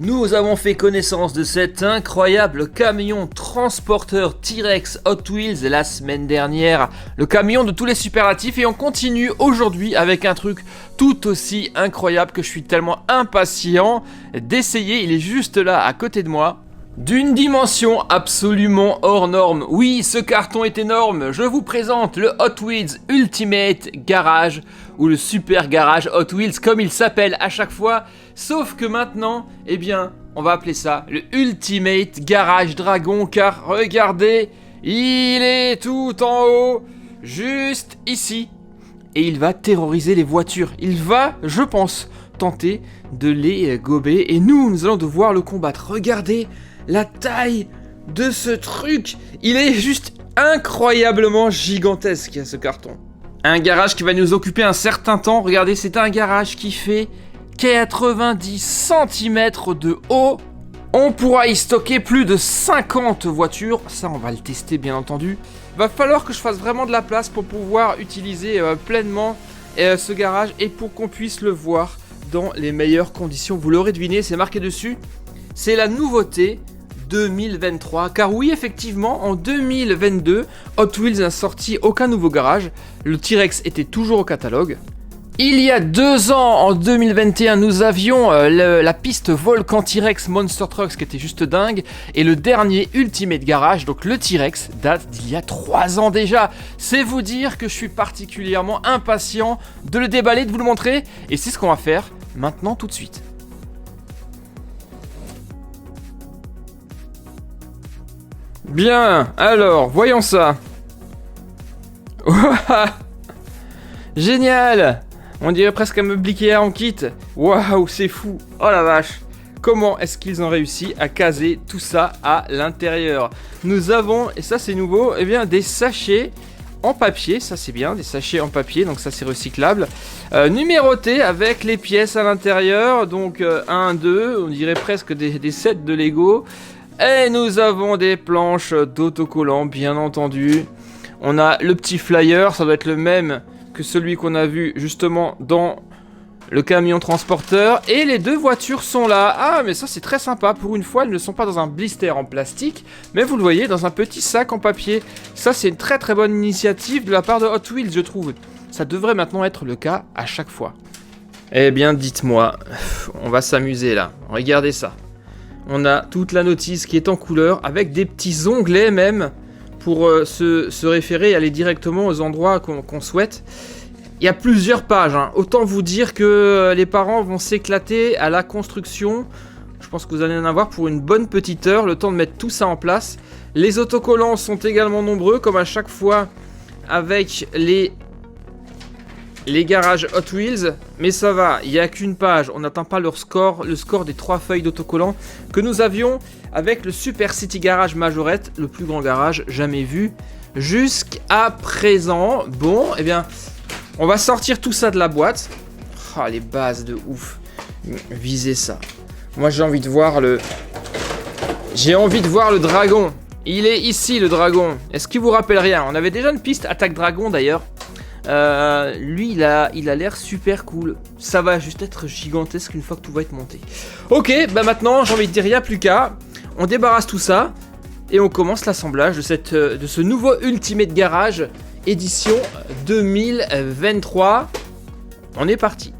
Nous avons fait connaissance de cet incroyable camion transporteur T-Rex Hot Wheels la semaine dernière, le camion de tous les superlatifs, et on continue aujourd'hui avec un truc tout aussi incroyable que je suis tellement impatient d'essayer. Il est juste là à côté de moi. D'une dimension absolument hors norme. Oui, ce carton est énorme. Je vous présente le Hot Wheels Ultimate Garage, ou le Super Garage Hot Wheels comme il s'appelle à chaque fois. Sauf que maintenant, eh bien, on va appeler ça le Ultimate Garage Dragon, car regardez, il est tout en haut, juste ici. Et il va terroriser les voitures. Il va, je pense, tenter de les gober. Et nous allons devoir le combattre. Regardez la taille de ce truc. Il est juste incroyablement gigantesque, ce carton. Un garage qui va nous occuper un certain temps. Regardez, c'est un garage qui fait 90 cm de haut. On pourra y stocker plus de 50 voitures. Ça, on va le tester, bien entendu. Va falloir que je fasse vraiment de la place pour pouvoir utiliser pleinement ce garage et pour qu'on puisse le voir dans les meilleures conditions. Vous l'aurez deviné, c'est marqué dessus. C'est la nouveauté 2023, car oui, effectivement, en 2022, Hot Wheels n'a sorti aucun nouveau garage. Le T-Rex était toujours au catalogue. Il y a 2 ans, en 2021, nous avions la piste Volcan T-Rex Monster Trucks qui était juste dingue. Et le dernier Ultimate Garage, donc le T-Rex, date d'il y a 3 ans déjà. C'est vous dire que je suis particulièrement impatient de le déballer, de vous le montrer. Et c'est ce qu'on va faire maintenant tout de suite. Bien, alors, voyons ça. Génial! On dirait presque un meuble Ikea en kit. Waouh, c'est fou. Oh la vache. Comment est-ce qu'ils ont réussi à caser tout ça à l'intérieur? Nous avons, et ça c'est nouveau, eh bien des sachets en papier. Ça c'est bien, des sachets en papier, donc ça c'est recyclable. Numérotés avec les pièces à l'intérieur. Donc 1, 2, on dirait presque des sets de Lego. Et nous avons des planches d'autocollants, bien entendu. On a le petit flyer, ça doit être le même que celui qu'on a vu justement dans le camion transporteur. Et les 2 voitures sont là. Ah, mais ça c'est très sympa. Pour une fois, elles ne sont pas dans un blister en plastique, mais vous le voyez, dans un petit sac en papier. Ça c'est une très très bonne initiative de la part de Hot Wheels, je trouve. Ça devrait maintenant être le cas à chaque fois. Eh bien, dites-moi, on va s'amuser là. Regardez ça. On a toute la notice qui est en couleur, avec des petits onglets même, pour se référer et aller directement aux endroits qu'on souhaite. Il y a plusieurs pages, hein. Autant vous dire que les parents vont s'éclater à la construction. Je pense que vous allez en avoir pour une bonne petite heure, le temps de mettre tout ça en place. Les autocollants sont également nombreux, comme à chaque fois avec les garages Hot Wheels. Mais ça va, il n'y a qu'une page, on n'atteint pas le score des 3 feuilles d'autocollants que nous avions avec le Super City Garage Majorette, le plus grand garage jamais vu jusqu'à présent. Bon, eh bien, on va sortir tout ça de la boîte. Ah, les bases de ouf. Visez ça. Moi, j'ai envie de voir le dragon. Il est ici, le dragon. Est-ce qu'il vous rappelle rien? On avait déjà une piste Attaque Dragon, d'ailleurs. Lui, il a l'air super cool. Ça va juste être gigantesque une fois que tout va être monté. Ok, bah maintenant, j'ai envie de dire, il n'y a plus qu'à. On débarrasse tout ça et on commence l'assemblage de ce nouveau Ultimate Garage édition 2023. On est parti.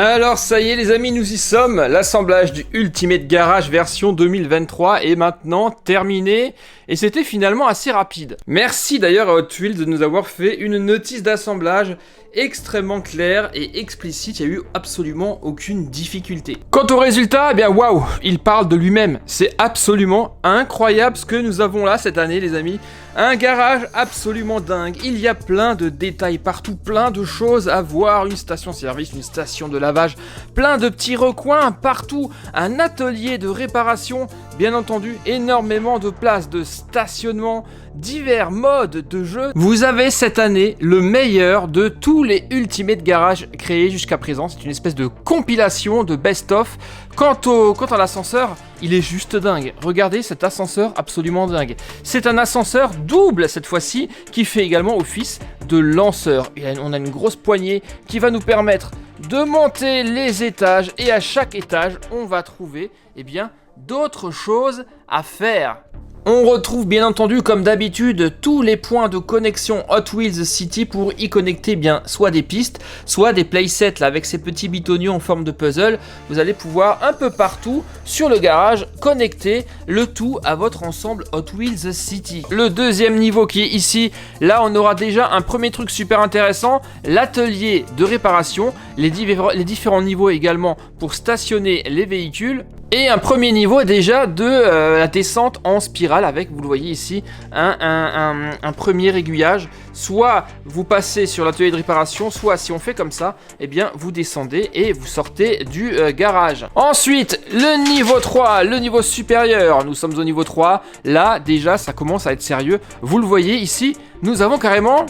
Alors ça y est les amis, nous y sommes. L'assemblage du Ultimate Garage version 2023 est maintenant terminé. et c'était finalement assez rapide. Merci d'ailleurs à Hot Wheels de nous avoir fait une notice d'assemblage extrêmement claire et explicite, il n'y a eu absolument aucune difficulté. Quant au résultat, eh bien waouh, il parle de lui-même, c'est absolument incroyable ce que nous avons là cette année les amis, un garage absolument dingue, il y a plein de détails partout, plein de choses à voir, une station-service, une station de lavage, plein de petits recoins partout, un atelier de réparation, bien entendu, énormément de places de stationnement, divers modes de jeu. Vous avez cette année le meilleur de tous les Ultimate Garage créés jusqu'à présent. C'est une espèce de compilation de best-of. Quant à l'ascenseur, il est juste dingue. Regardez cet ascenseur absolument dingue. C'est un ascenseur double cette fois-ci qui fait également office de lanceur. Et on a une grosse poignée qui va nous permettre de monter les étages et à chaque étage, on va trouver d'autres choses à faire. On retrouve bien entendu comme d'habitude tous les points de connexion Hot Wheels City pour y connecter soit des pistes, soit des playsets là avec ces petits bitoniaux en forme de puzzle. Vous allez pouvoir un peu partout sur le garage connecter le tout à votre ensemble Hot Wheels City. Le deuxième niveau qui est ici, là on aura déjà un premier truc super intéressant, l'atelier de réparation, les différents niveaux également pour stationner les véhicules. Et un premier niveau déjà de la descente en spirale avec, vous le voyez ici, un premier aiguillage. Soit vous passez sur l'atelier de réparation, soit si on fait comme ça, vous descendez et vous sortez du garage. Ensuite, le niveau 3, le niveau supérieur. Nous sommes au niveau 3. Là, déjà, ça commence à être sérieux. Vous le voyez ici, nous avons carrément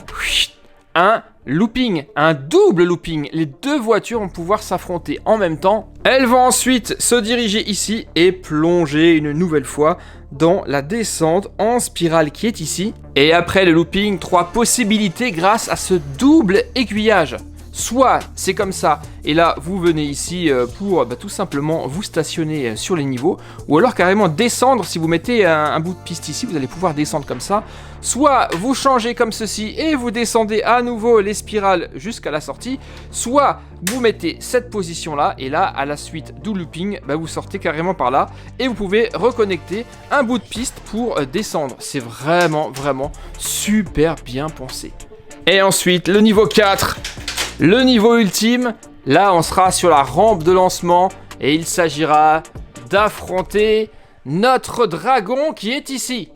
un looping, un double looping. Les deux voitures vont pouvoir s'affronter en même temps. Elles vont ensuite se diriger ici et plonger une nouvelle fois dans la descente en spirale qui est ici. Et après le looping, 3 possibilités grâce à ce double aiguillage. Soit c'est comme ça, et là vous venez ici pour tout simplement vous stationner sur les niveaux, ou alors carrément descendre. Si vous mettez un bout de piste ici, vous allez pouvoir descendre comme ça. Soit vous changez comme ceci et vous descendez à nouveau les spirales jusqu'à la sortie, soit vous mettez cette position là, et là à la suite du looping, vous sortez carrément par là, et vous pouvez reconnecter un bout de piste pour descendre. C'est vraiment super bien pensé. Et ensuite le niveau 4. Le niveau ultime, là on sera sur la rampe de lancement et il s'agira d'affronter notre dragon qui est ici.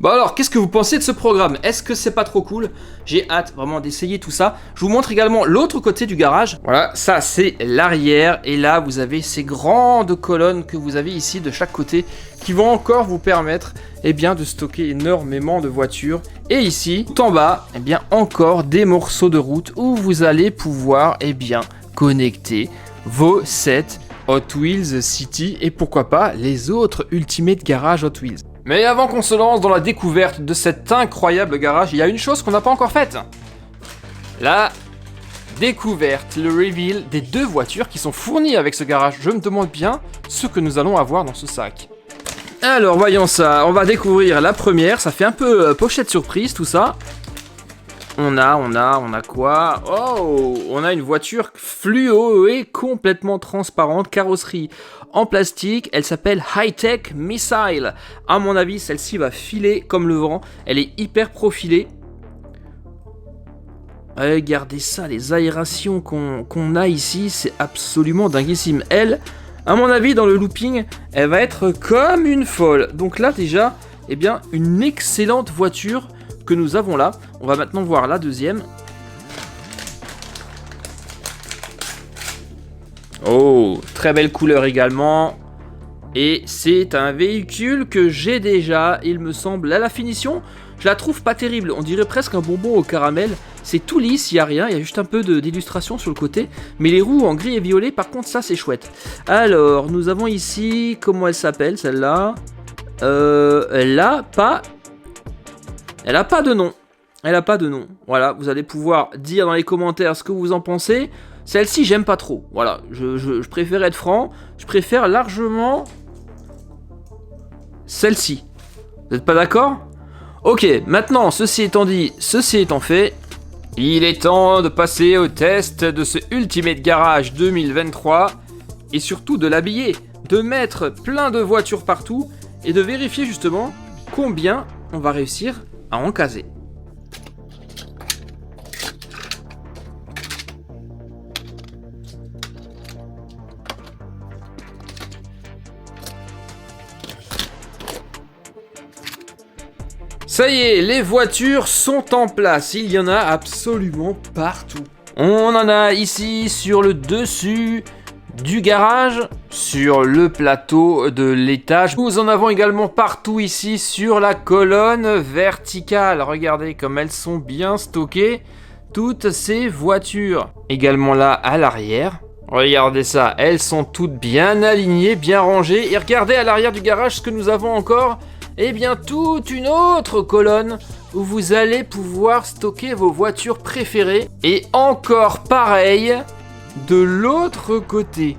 Bon alors, qu'est-ce que vous pensez de ce programme? Est-ce que c'est pas trop cool? J'ai hâte vraiment d'essayer tout ça. Je vous montre également l'autre côté du garage. Voilà, ça c'est l'arrière. Et là, vous avez ces grandes colonnes que vous avez ici de chaque côté qui vont encore vous permettre de stocker énormément de voitures. Et ici, tout en bas, encore des morceaux de route où vous allez pouvoir connecter vos sets Hot Wheels City et pourquoi pas les autres Ultimate Garage Hot Wheels. Mais avant qu'on se lance dans la découverte de cet incroyable garage, il y a une chose qu'on n'a pas encore faite. La découverte, le reveal des 2 voitures qui sont fournies avec ce garage. Je me demande bien ce que nous allons avoir dans ce sac. Alors voyons ça, on va découvrir la première, ça fait un peu pochette surprise tout ça. On a quoi? Oh, on a une voiture fluo et complètement transparente, carrosserie en plastique. Elle s'appelle High Tech Missile. À mon avis, celle-ci va filer comme le vent. Elle est hyper profilée. Regardez ça, les aérations qu'on a ici, c'est absolument dinguissime. Elle, à mon avis, dans le looping, elle va être comme une folle. Donc là, déjà, une excellente voiture que nous avons là. On va maintenant voir la deuxième. Oh, très belle couleur également. Et c'est un véhicule que j'ai déjà, il me semble. Là, la finition, je la trouve pas terrible. On dirait presque un bonbon au caramel. C'est tout lisse, il n'y a rien. Il y a juste un peu d'illustration sur le côté. Mais les roues en gris et violet, par contre, ça, c'est chouette. Alors, nous avons ici... Comment elle s'appelle, celle-là? Elle a pas de nom. Elle a pas de nom. Voilà, vous allez pouvoir dire dans les commentaires ce que vous en pensez. Celle-ci, j'aime pas trop. Voilà, je préfère être franc. Je préfère largement celle-ci. Vous n'êtes pas d'accord? Ok, maintenant, ceci étant dit, ceci étant fait, il est temps de passer au test de ce Ultimate Garage 2023 et surtout de l'habiller, de mettre plein de voitures partout et de vérifier justement combien on va réussir à en caser. Ça y est, les voitures sont en place, il y en a absolument partout. On en a ici sur le dessus du garage, sur le plateau de l'étage. Nous en avons également partout ici sur la colonne verticale. Regardez comme elles sont bien stockées, toutes ces voitures. Également là à l'arrière. Regardez ça, elles sont toutes bien alignées, bien rangées. Et regardez à l'arrière du garage ce que nous avons encore. Eh bien, toute une autre colonne où vous allez pouvoir stocker vos voitures préférées. Et encore pareil de l'autre côté.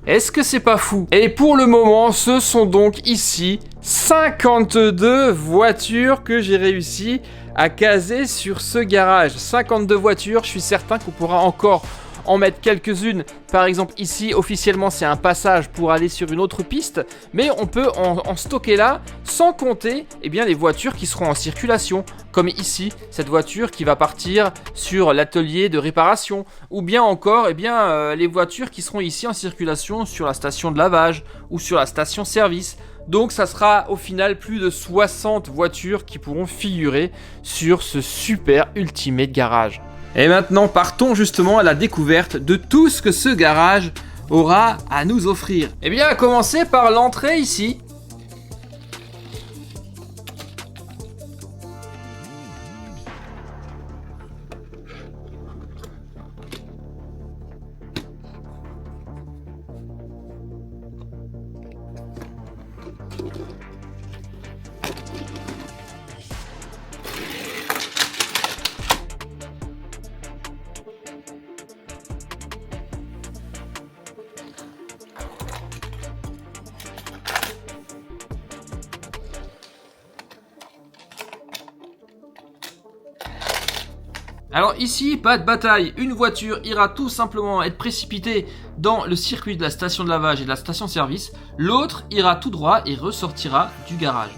Est-ce que c'est pas fou? Et pour le moment, ce sont donc ici 52 voitures que j'ai réussi à caser sur ce garage. 52 voitures, je suis certain qu'on pourra encore en mettre quelques-unes. Par exemple ici, officiellement c'est un passage pour aller sur une autre piste, mais on peut en stocker là, sans compter les voitures qui seront en circulation, comme ici, cette voiture qui va partir sur l'atelier de réparation, ou bien encore les voitures qui seront ici en circulation sur la station de lavage, ou sur la station service. Donc ça sera au final plus de 60 voitures qui pourront figurer sur ce super Ultimate Garage. Et maintenant, partons justement à la découverte de tout ce que ce garage aura à nous offrir. Eh bien, à commencer par l'entrée ici. Alors ici, pas de bataille, une voiture ira tout simplement être précipitée dans le circuit de la station de lavage et de la station service, l'autre ira tout droit et ressortira du garage.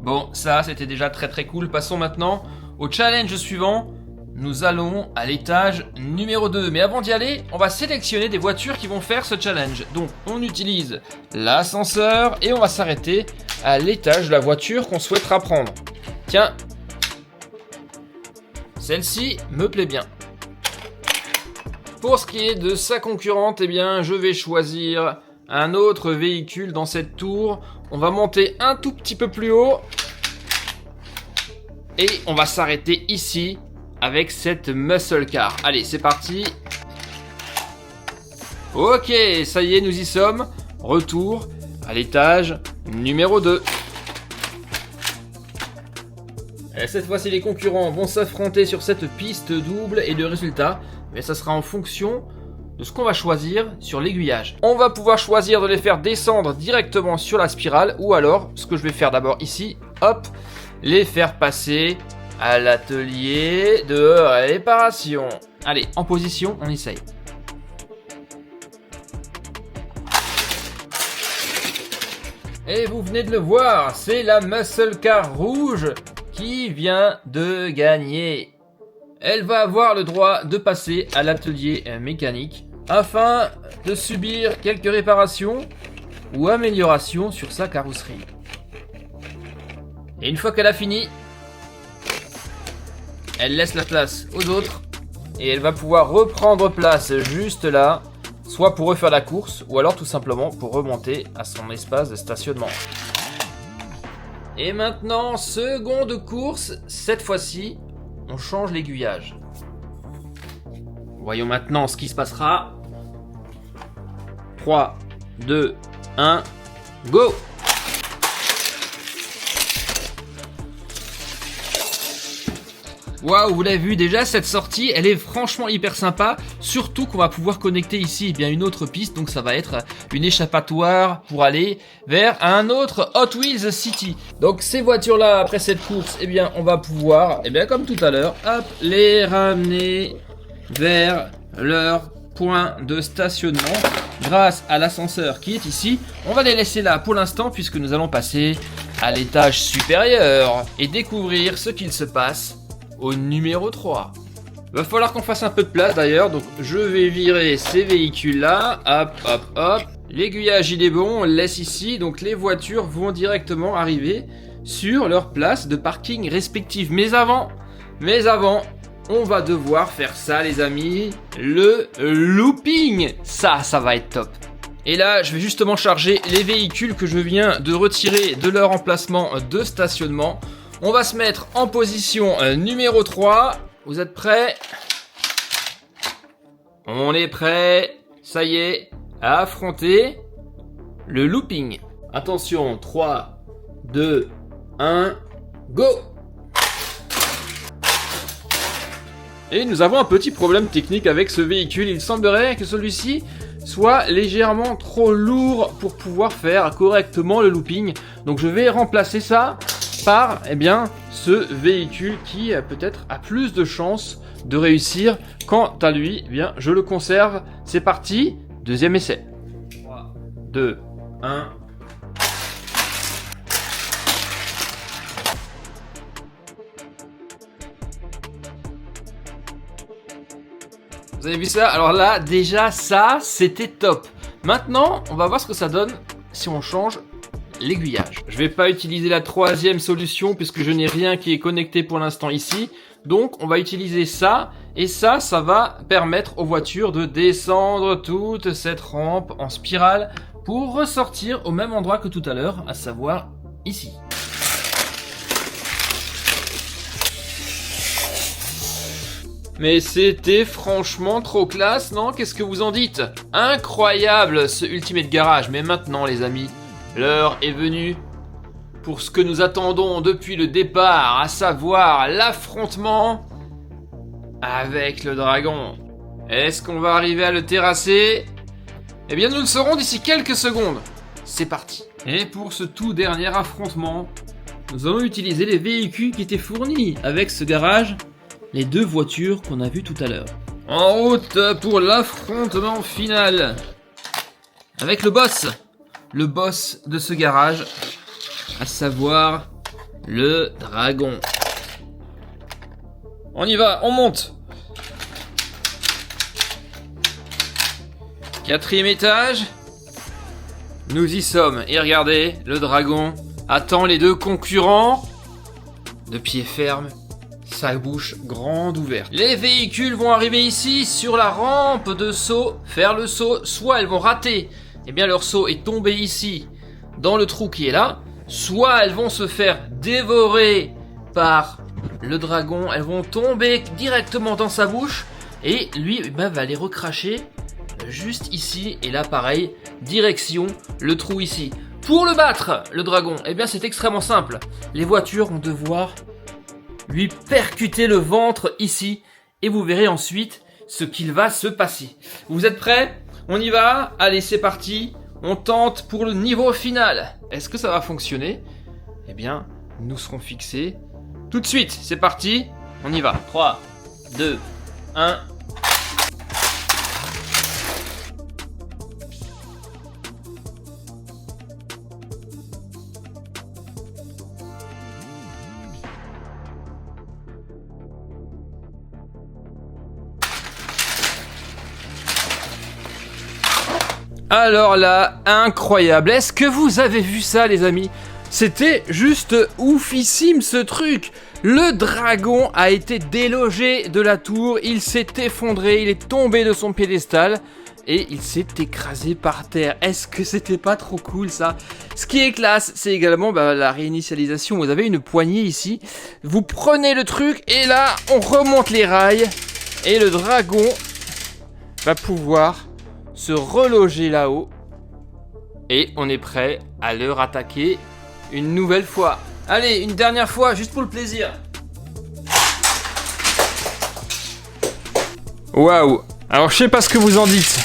Bon, ça c'était déjà très cool, passons maintenant au challenge suivant. Nous allons à l'étage numéro 2. Mais avant d'y aller, on va sélectionner des voitures qui vont faire ce challenge. Donc, on utilise l'ascenseur et on va s'arrêter à l'étage de la voiture qu'on souhaitera prendre. Tiens, celle-ci me plaît bien. Pour ce qui est de sa concurrente, je vais choisir un autre véhicule dans cette tour. On va monter un tout petit peu plus haut. Et on va s'arrêter ici avec cette muscle car. Allez, c'est parti. Ok, ça y est, nous y sommes. Retour à l'étage numéro 2. Et cette fois-ci, les concurrents vont s'affronter sur cette piste double et de résultat, mais ça sera en fonction de ce qu'on va choisir sur l'aiguillage. On va pouvoir choisir de les faire descendre directement sur la spirale ou alors, ce que je vais faire d'abord ici, hop, les faire passer à l'atelier de réparation. Allez, en position, on essaye. Et vous venez de le voir, c'est la muscle car rouge qui vient de gagner. Elle va avoir le droit de passer à l'atelier mécanique afin de subir quelques réparations ou améliorations sur sa carrosserie. Et une fois qu'elle a fini, elle laisse la place aux autres et elle va pouvoir reprendre place juste là, soit pour refaire la course ou alors tout simplement pour remonter à son espace de stationnement. Et maintenant, seconde course, cette fois-ci, on change l'aiguillage. Voyons maintenant ce qui se passera. 3, 2, 1, go! Waouh, vous l'avez vu déjà, cette sortie, elle est franchement hyper sympa. Surtout qu'on va pouvoir connecter ici bien une autre piste. Donc ça va être une échappatoire pour aller vers un autre Hot Wheels City. Donc ces voitures-là, après cette course, eh bien on va pouvoir, eh bien comme tout à l'heure, hop, les ramener vers leur point de stationnement grâce à l'ascenseur qui est ici. On va les laisser là pour l'instant puisque nous allons passer à l'étage supérieur et découvrir ce qu'il se passe au numéro 3. Va falloir qu'on fasse un peu de place d'ailleurs, donc je vais virer ces véhicules là, hop hop hop. L'aiguillage il est bon, on le laisse ici, donc les voitures vont directement arriver sur leur place de parking respective. Mais avant, on va devoir faire ça les amis, le looping. Ça va être top. Et là, je vais justement charger les véhicules que je viens de retirer de leur emplacement de stationnement. On va se mettre en position numéro 3. Vous êtes prêts? On est prêts. Ça y est, à affronter le looping. Attention, 3, 2, 1, go! Et nous avons un petit problème technique avec ce véhicule. Il semblerait que celui-ci soit légèrement trop lourd pour pouvoir faire correctement le looping. Donc je vais remplacer ça par ce véhicule qui peut-être a plus de chances de réussir. Quant à lui, je le conserve. C'est parti, deuxième essai. 3, 2, 1... Vous avez vu ça? Alors là, déjà, ça, c'était top. Maintenant, on va voir ce que ça donne si on change l'aiguillage. Je vais pas utiliser la troisième solution puisque je n'ai rien qui est connecté pour l'instant ici. Donc, on va utiliser ça. Et ça va permettre aux voitures de descendre toute cette rampe en spirale pour ressortir au même endroit que tout à l'heure, à savoir ici. Mais c'était franchement trop classe, non? Qu'est-ce que vous en dites? Incroyable ce Ultimate Garage. Mais maintenant les amis, l'heure est venue pour ce que nous attendons depuis le départ, à savoir l'affrontement avec le dragon. Est-ce qu'on va arriver à le terrasser? Eh bien nous le saurons d'ici quelques secondes. C'est parti. Et pour ce tout dernier affrontement, nous allons utiliser les véhicules qui étaient fournis avec ce garage. Les deux voitures qu'on a vues tout à l'heure. En route pour l'affrontement final. Avec le boss de ce garage, à savoir le dragon. On y va, on monte. 4e étage. Nous y sommes. Et regardez, le dragon attend les deux concurrents de pied ferme. Sa bouche grande ouverte. Les véhicules vont arriver ici sur la rampe de saut, faire le saut, soit elles vont rater, leur saut est tombé ici dans le trou qui est là, soit elles vont se faire dévorer par le dragon, elles vont tomber directement dans sa bouche et lui va les recracher juste ici et là pareil, direction le trou ici. Pour le battre, le dragon, c'est extrêmement simple. Les voitures vont devoir lui percuter le ventre ici et vous verrez ensuite ce qu'il va se passer. Vous êtes prêts? On y va? Allez, c'est parti. On tente pour le niveau final. Est-ce que ça va fonctionner? Nous serons fixés tout de suite. C'est parti. On y va. 3, 2, 1... Alors là, incroyable. Est-ce que vous avez vu ça les amis? C'était juste oufissime ce truc. Le dragon a été délogé de la tour, il s'est effondré, il est tombé de son piédestal et il s'est écrasé par terre. Est-ce que c'était pas trop cool ça? Ce qui est classe, c'est également la réinitialisation. Vous avez une poignée ici, vous prenez le truc et là on remonte les rails et le dragon va pouvoir se reloger là-haut et on est prêt à le rattaquer une nouvelle fois. Allez, une dernière fois juste pour le plaisir. Waouh. Alors je sais pas ce que vous en dites.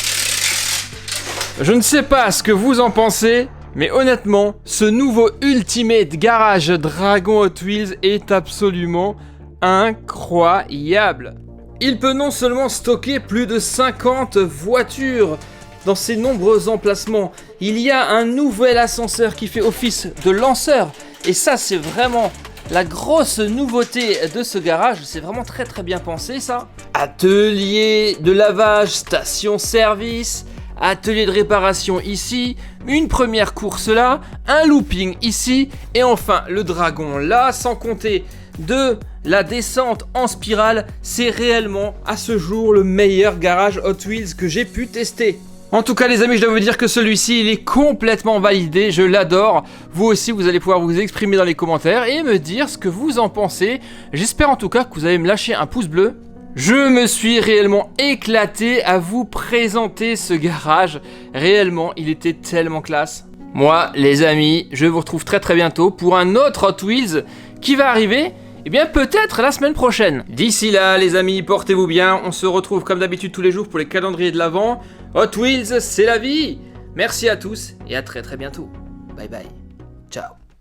Je ne sais pas ce que vous en pensez, mais honnêtement, ce nouveau Ultimate Garage Dragon Hot Wheels est absolument incroyable. Il peut non seulement stocker plus de 50 voitures dans ses nombreux emplacements, il y a un nouvel ascenseur qui fait office de lanceur, et ça c'est vraiment la grosse nouveauté de ce garage, c'est vraiment très bien pensé ça. Atelier de lavage, station-service, atelier de réparation ici, une première course là, un looping ici, et enfin le dragon là, sans compter de la descente en spirale. C'est réellement à ce jour le meilleur garage Hot Wheels que j'ai pu tester. En tout cas les amis, je dois vous dire que celui-ci il est complètement validé, je l'adore. Vous aussi vous allez pouvoir vous exprimer dans les commentaires et me dire ce que vous en pensez. J'espère en tout cas que vous allez me lâcher un pouce bleu. Je me suis réellement éclaté à vous présenter ce garage. Réellement il était tellement classe. Moi les amis, je vous retrouve très bientôt pour un autre Hot Wheels qui va arriver. Eh bien peut-être la semaine prochaine. D'ici là les amis, portez-vous bien. On se retrouve comme d'habitude tous les jours pour les calendriers de l'Avent. Hot Wheels, c'est la vie. Merci à tous et à très bientôt. Bye bye.